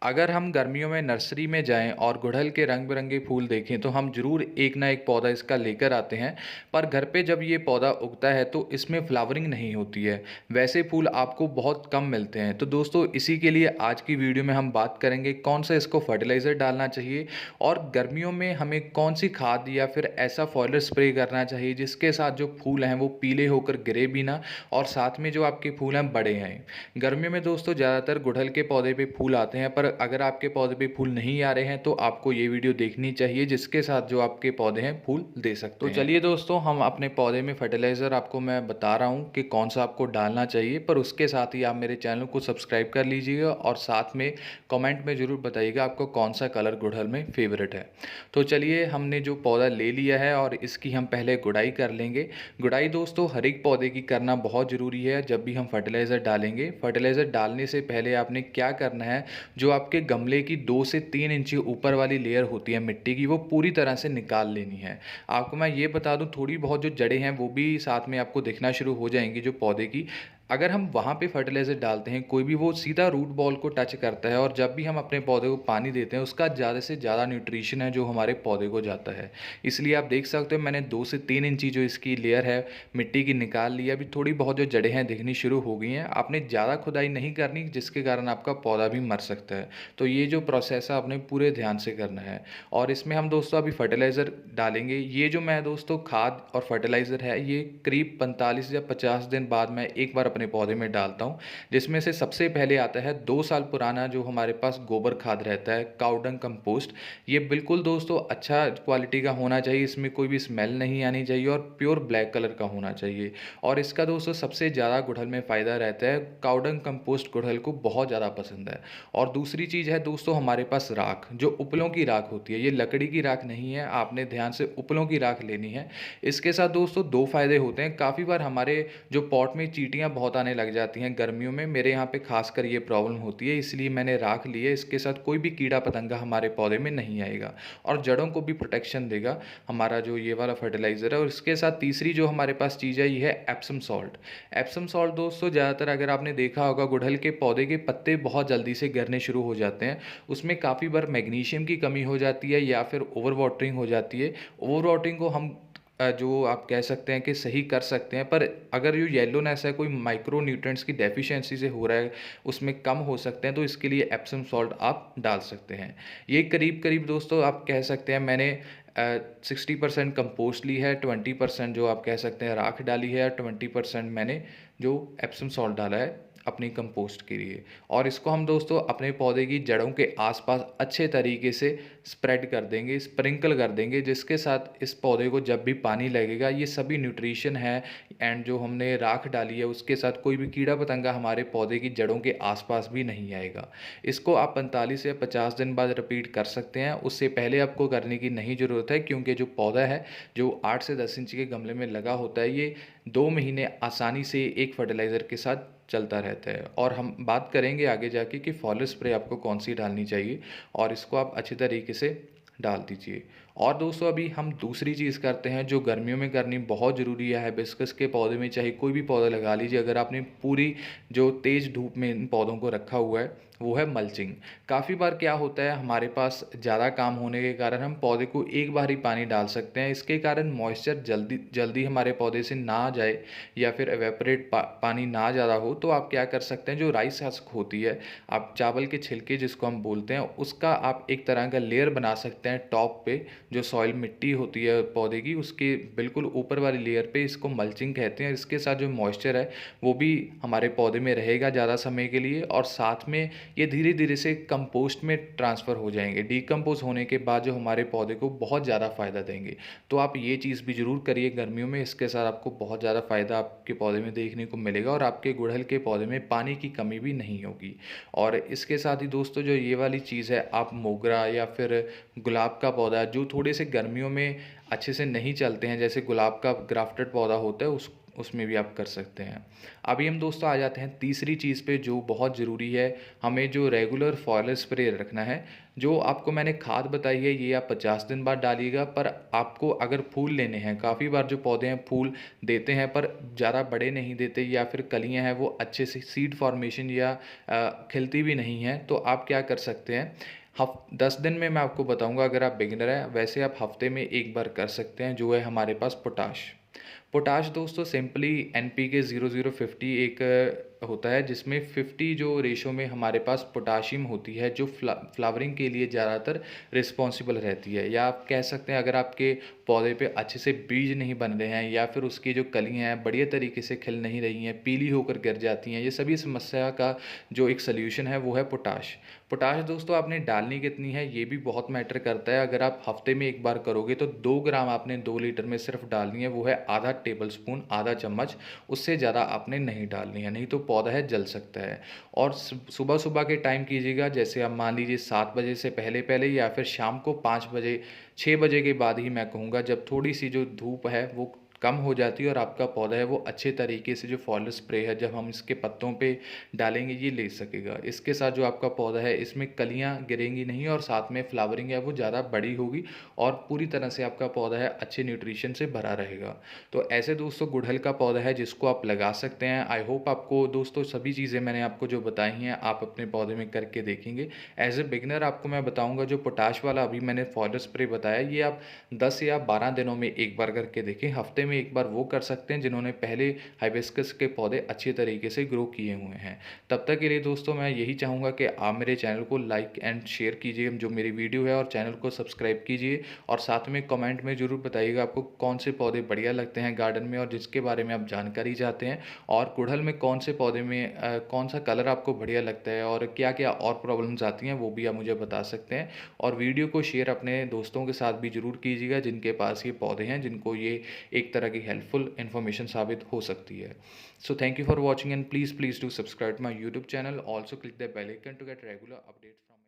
अगर हम गर्मियों में नर्सरी में जाएं और गुड़हल के रंग बिरंगे फूल देखें तो हम ज़रूर एक ना एक पौधा इसका लेकर आते हैं। पर घर पे जब ये पौधा उगता है तो इसमें फ्लावरिंग नहीं होती है। वैसे फूल आपको बहुत कम मिलते हैं। तो दोस्तों, इसी के लिए आज की वीडियो में हम बात करेंगे कौन सा इसको फर्टिलाइज़र डालना चाहिए और गर्मियों में हमें कौन सी खाद या फिर ऐसा फॉलियर स्प्रे करना चाहिए जिसके साथ जो फूल हैं वो पीले होकर गिरे भी ना और साथ में जो आपके फूल हैं बड़े हैं। गर्मियों में दोस्तों ज़्यादातर गुड़हल के पौधे पे फूल आते हैं, पर अगर आपके पौधे पे फूल नहीं आ रहे हैं तो आपको ये वीडियो देखनी चाहिए जिसके साथ जो आपके पौधे हैं फूल दे सकते हैं। तो चलिए दोस्तों, हम अपने पौधे में फर्टिलाइज़र आपको मैं बता रहा हूँ कि कौन सा आपको डालना चाहिए, पर उसके साथ ही आप मेरे चैनल को सब्सक्राइब कर लीजिएगा और साथ में कमेंट में ज़रूर बताइएगा आपको कौन सा कलर गुड़हल में फेवरेट है। तो चलिए, हमने जो पौधा ले लिया है और इसकी हम पहले गुड़ाई कर लेंगे। गुड़ाई दोस्तों हर एक पौधे की करना बहुत ज़रूरी है। जब भी हम फर्टिलाइज़र डालेंगे, फर्टिलाइज़र डालने से पहले आपने क्या करना है, जो आपके गमले की 2 से 3 इंच ऊपर वाली लेयर होती है मिट्टी की, वो पूरी तरह से निकाल लेनी है। आपको मैं ये बता दूं, थोड़ी बहुत जो जड़ें हैं वो भी साथ में आपको दिखना शुरू हो जाएंगी जो पौधे की। अगर हम वहाँ पे फर्टिलाइज़र डालते हैं, कोई भी वो सीधा रूट बॉल को टच करता है और जब भी हम अपने पौधे को पानी देते हैं उसका ज़्यादा से ज़्यादा न्यूट्रिशन है जो हमारे पौधे को जाता है। इसलिए आप देख सकते हो मैंने 2 से 3 इंची जो इसकी लेयर है मिट्टी की निकाल ली। अभी थोड़ी बहुत जो जड़ें हैं दिखनी शुरू हो गई हैं। आपने ज़्यादा खुदाई नहीं करनी जिसके कारण आपका पौधा भी मर सकता है। तो ये जो प्रोसेस है आपने पूरे ध्यान से करना है। और इसमें हम दोस्तों अभी फर्टिलाइज़र डालेंगे। ये जो मैं दोस्तों खाद और फर्टिलाइज़र है ये करीब 45 या 50 दिन बाद मैं एक बार अपने पौधे में डालता हूँ। जिसमें से सबसे पहले आता है 2 साल पुराना जो हमारे पास गोबर खाद रहता है, काउडंग कंपोस्ट। ये बिल्कुल दोस्तों अच्छा क्वालिटी का होना चाहिए, इसमें कोई भी स्मेल नहीं आनी चाहिए और प्योर ब्लैक कलर का होना चाहिए। और इसका दोस्तों सबसे ज़्यादा गुड़हल में फ़ायदा रहता है। काउडंग कंपोस्ट गुड़हल को बहुत ज़्यादा पसंद है। और दूसरी चीज़ है दोस्तों हमारे पास राख, जो उपलों की राख होती है। ये लकड़ी की राख नहीं है, आपने ध्यान से उपलों की राख लेनी है। इसके साथ दोस्तों 2 फ़ायदे होते हैं। काफ़ी बार हमारे जो पॉट में चींटियाँ बहुत आने लग जाती हैं गर्मियों में, मेरे यहाँ पे खासकर ये प्रॉब्लम होती है, इसलिए मैंने राख ली है। इसके साथ कोई भी कीड़ा पतंगा हमारे पौधे में नहीं आएगा और जड़ों को भी प्रोटेक्शन देगा हमारा जो ये वाला फर्टिलाइज़र है। और इसके साथ तीसरी जो हमारे पास चीज़ है ये है एप्सम सॉल्ट। एप्सम सॉल्ट दोस्तों ज़्यादातर अगर आपने देखा होगा, गुड़हल के पौधे के पत्ते बहुत जल्दी से गिरने शुरू हो जाते हैं। उसमें काफ़ी बार मैग्नीशियम की कमी हो जाती है या फिर ओवर वाटरिंग हो जाती है। ओवर वाटरिंग को हम जो आप कह सकते हैं कि सही कर सकते हैं, पर अगर ये येलोनेस है, कोई माइक्रो न्यूट्रिएंट्स की डेफिशिएंसी से हो रहा है, उसमें कम हो सकते हैं, तो इसके लिए एप्सम सॉल्ट आप डाल सकते हैं। ये करीब करीब दोस्तों आप कह सकते हैं मैंने 60% कंपोस्ट ली है, 20% जो आप कह सकते हैं राख डाली है, 20% मैंने जो एप्सम सॉल्ट डाला है अपनी कंपोस्ट के लिए। और इसको हम दोस्तों अपने पौधे की जड़ों के आसपास अच्छे तरीके से स्प्रेड कर देंगे, स्प्रिंकल कर देंगे, जिसके साथ इस पौधे को जब भी पानी लगेगा ये सभी न्यूट्रिशन है एंड जो हमने राख डाली है उसके साथ कोई भी कीड़ा पतंगा हमारे पौधे की जड़ों के आसपास भी नहीं आएगा। इसको आप 45 या 50 दिन बाद रिपीट कर सकते हैं। उससे पहले आपको करने की नहीं ज़रूरत है, क्योंकि जो पौधा है जो 8 से 10 इंच के गमले में लगा होता है ये 2 महीने आसानी से एक फर्टिलाइज़र के साथ चलता रहता है। और हम बात करेंगे आगे जाके कि फॉलियर स्प्रे आपको कौन सी डालनी चाहिए और इसको आप अच्छी तरीके से डाल दीजिए। और दोस्तों अभी हम दूसरी चीज़ करते हैं जो गर्मियों में करनी बहुत ज़रूरी है। हिबिस्कस के पौधे में चाहे कोई भी पौधा लगा लीजिए, अगर आपने पूरी जो तेज़ धूप में इन पौधों को रखा हुआ है वो है मल्चिंग। काफ़ी बार क्या होता है, हमारे पास ज़्यादा काम होने के कारण हम पौधे को एक बार ही पानी डाल सकते हैं। इसके कारण मॉइस्चर जल्दी जल्दी हमारे पौधे से ना आ जाए या फिर एवेपोरेट पानी ना ज़्यादा हो, तो आप क्या कर सकते हैं, जो राइस हस्क होती है, आप चावल के छिलके जिसको हम बोलते हैं, उसका आप एक तरह का लेयर बना सकते हैं टॉप पे। जो सॉइल मिट्टी होती है पौधे की उसके बिल्कुल ऊपर वाली लेयर पे, इसको मल्चिंग कहते हैं। इसके साथ जो मॉइस्चर है वो भी हमारे पौधे में रहेगा ज़्यादा समय के लिए और साथ में ये धीरे धीरे से कंपोस्ट में ट्रांसफ़र हो जाएंगे। डीकम्पोज होने के बाद जो हमारे पौधे को बहुत ज़्यादा फ़ायदा देंगे। तो आप ये चीज़ भी ज़रूर करिए गर्मियों में, इसके साथ आपको बहुत ज़्यादा फ़ायदा आपके पौधे में देखने को मिलेगा और आपके गुड़हल के पौधे में पानी की कमी भी नहीं होगी। और इसके साथ ही दोस्तों जो ये वाली चीज़ है, आप मोगरा या फिर गुलाब का पौधा जो थोड़े से गर्मियों में अच्छे से नहीं चलते हैं, जैसे गुलाब का ग्राफ्टेड पौधा होता है उसमें भी आप कर सकते हैं। अभी हम दोस्तों आ जाते हैं तीसरी चीज़ पे जो बहुत ज़रूरी है, हमें जो रेगुलर फॉलियर स्प्रे रखना है। जो आपको मैंने खाद बताई है ये आप 50 दिन बाद डालिएगा, पर आपको अगर फूल लेने हैं, काफ़ी बार जो पौधे हैं फूल देते हैं पर ज़्यादा बड़े नहीं देते, या फिर कलियाँ हैं वो अच्छे से सीड फॉर्मेशन या खिलती भी नहीं हैं, तो आप क्या कर सकते हैं, 10 दिन में मैं आपको बताऊंगा। अगर आप बिगिनर हैं, वैसे आप हफ्ते में एक बार कर सकते हैं, जो है हमारे पास पोटाश। पोटाश दोस्तों सिंपली NPK 0050 एक होता है, जिसमें 50 जो रेशो में हमारे पास पोटाशियम होती है, जो फ्लावरिंग के लिए ज़्यादातर रिस्पॉन्सिबल रहती है। या आप कह सकते हैं अगर आपके पौधे पे अच्छे से बीज नहीं बन रहे हैं, या फिर उसकी जो कलियां हैं बढ़िया तरीके से खिल नहीं रही हैं, पीली होकर गिर जाती हैं, ये सभी समस्या का जो एक सल्यूशन है वो है पोटाश। पोटाश दोस्तों आपने डालनी कितनी है ये भी बहुत मैटर करता है। अगर आप हफ्ते में एक बार करोगे तो 2 ग्राम आपने 2 लीटर में सिर्फ डालनी है, वो है आधा टेबल स्पून, आधा चम्मच। उससे ज़्यादा आपने नहीं डालनी है, नहीं तो पौधा है जल सकता है। और सुबह सुबह के टाइम कीजिएगा, जैसे आप मान लीजिए 7 बजे से पहले पहले, या फिर शाम को 5 बजे 6 बजे के बाद ही मैं कहूँगा, जब थोड़ी सी जो धूप है वो कम हो जाती है और आपका पौधा है वो अच्छे तरीके से जो फॉलियर स्प्रे है जब हम इसके पत्तों पे डालेंगे ये ले सकेगा। इसके साथ जो आपका पौधा है इसमें कलियां गिरेंगी नहीं, और साथ में फ्लावरिंग है वो ज़्यादा बड़ी होगी, और पूरी तरह से आपका पौधा है अच्छे न्यूट्रिशन से भरा रहेगा। तो ऐसे दोस्तों गुड़हल का पौधा है जिसको आप लगा सकते हैं। आई होप आपको दोस्तों सभी चीज़ें मैंने आपको जो बताई हैं आप अपने पौधे में करके देखेंगे। एज ए बिगनर आपको मैं बताऊँगा, जो पोटाश वाला अभी मैंने फॉलियर स्प्रे बताया ये आप 10 या 12 दिनों में एक बार करके देखें। हफ्ते में एक बार वो कर सकते हैं जिन्होंने पहले हाइबिस्कस के पौधे अच्छे तरीके से ग्रो किए हुए हैं। तब तक के लिए दोस्तों मैं यही चाहूँगा कि आप मेरे चैनल को लाइक एंड शेयर कीजिए जो मेरी वीडियो है, और चैनल को सब्सक्राइब कीजिए, और साथ में कमेंट में ज़रूर बताइएगा आपको कौन से पौधे बढ़िया लगते हैं गार्डन में, और जिसके बारे में आप जानकारी चाहते हैं, और गुड़हल में कौन से पौधे में कौन सा कलर आपको बढ़िया लगता है, और क्या क्या और प्रॉब्लम्स आती हैं वो भी आप मुझे बता सकते हैं। और वीडियो को शेयर अपने दोस्तों के साथ भी ज़रूर कीजिएगा जिनके पास ये पौधे हैं, जिनको ये एक तरह की हेल्पफुल इन्फॉर्मेशन साबित हो सकती है। So thank you for watching, and please do subscribe to my YouTube channel. Also click the bell icon to get regular updates from